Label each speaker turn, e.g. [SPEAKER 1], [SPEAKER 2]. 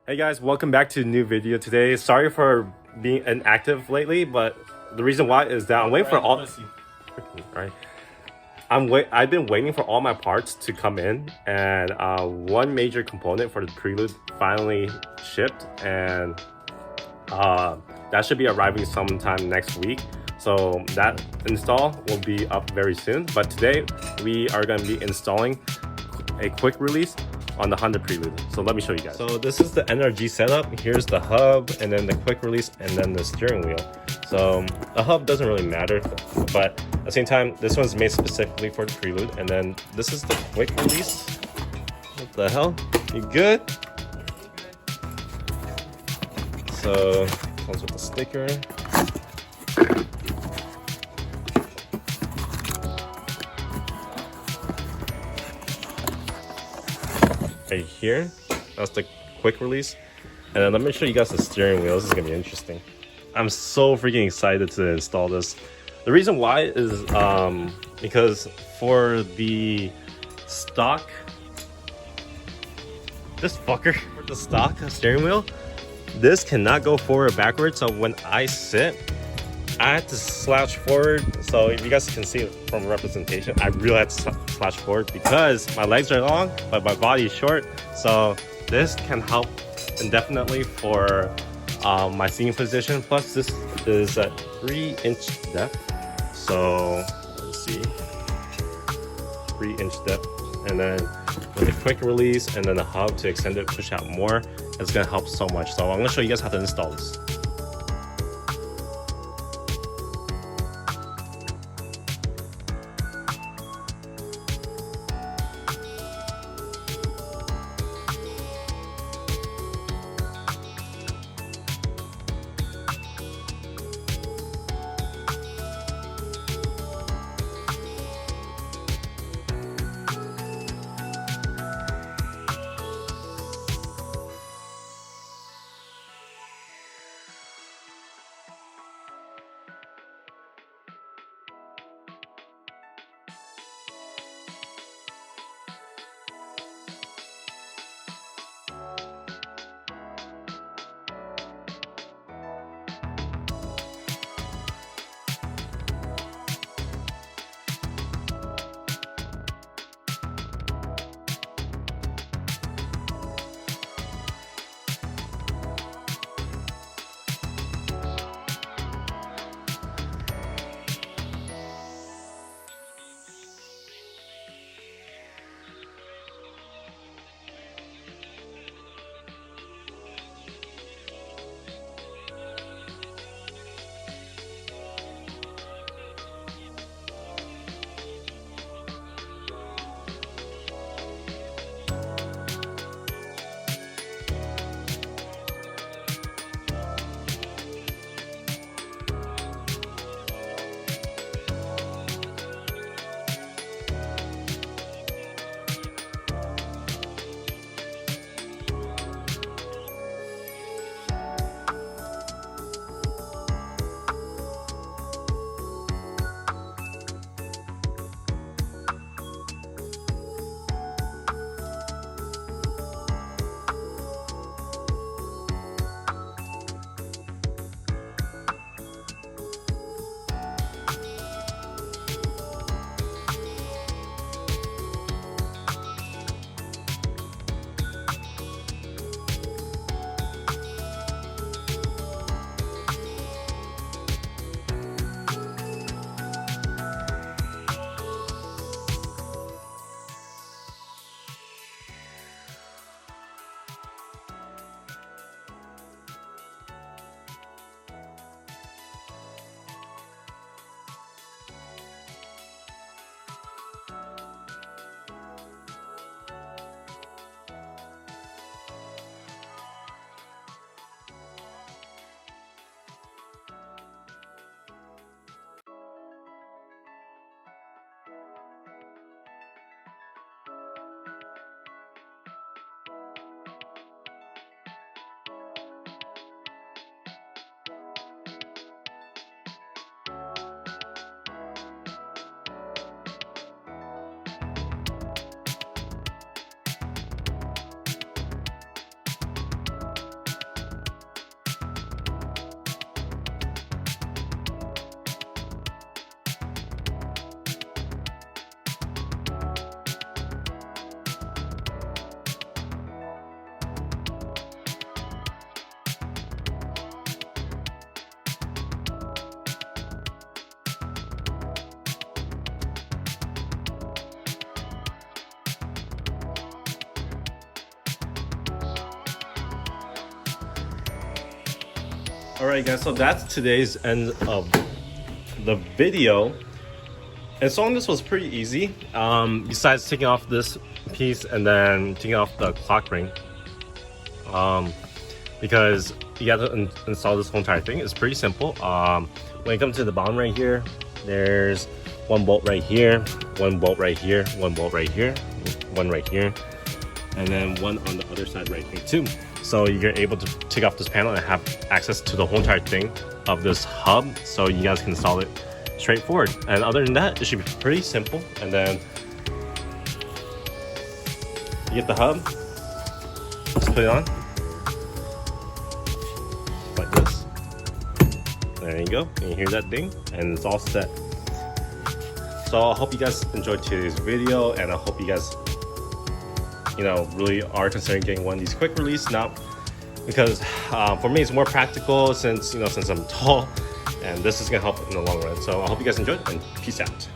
[SPEAKER 1] Hey guys, welcome back to a new video today. Sorry for being inactive lately, but the reason why is that I'm waiting for all. Right, I've been waiting for all my parts to come in, and one major component for the Prelude finally shipped, and that should be arriving sometime next week. So that install will be up very soon. But today we are going to be installing a quick release on the Honda Prelude. So let me show you guys. So this is the NRG setup. Here's the hub, and then the quick release, and then the steering wheel. So the hub doesn't really matter, but at the same time, this one's made specifically for the Prelude. And then this is the quick release. What the hell? You good? So comes with the sticker. Right here, that's the quick release, and then let me show you guys the steering wheel. This is gonna be interesting. I'm so freaking excited to install this. The reason why is because for the stock, for the stock steering wheel, this cannot go forward or backwards. So when I sit, I had to slouch forward. So if you guys can see from representation, I really had to slouch forward because my legs are long, but my body is short. So this can help indefinitely for my seating position. Plus this is a 3-inch depth. So let's see, 3-inch depth. And then with the quick release and then the hub to extend it, push out more, it's gonna help so much. So I'm gonna show you guys how to install this. Alright guys, so that's today's end of the video. Installing this was pretty easy, besides taking off this piece and then taking off the clock ring, because you have to install this whole entire thing. It's pretty simple. When you come to the bottom right here, there's one bolt right here, one bolt right here, one bolt right here, one right here, and then one on the other side right here too. So you're able to take off this panel and have access to the whole entire thing of this hub, so you guys can install it straightforward. And other than that, it should be pretty simple. And then you get the hub, just put it on like this. There you go, and you hear that ding, and it's all set. So I hope you guys enjoyed today's video, and I hope you guys, you know, really are considering getting one of these quick release now, because for me it's more practical since, you know, since I'm tall, and this is gonna help in the long run. So I hope you guys enjoyed, and peace out.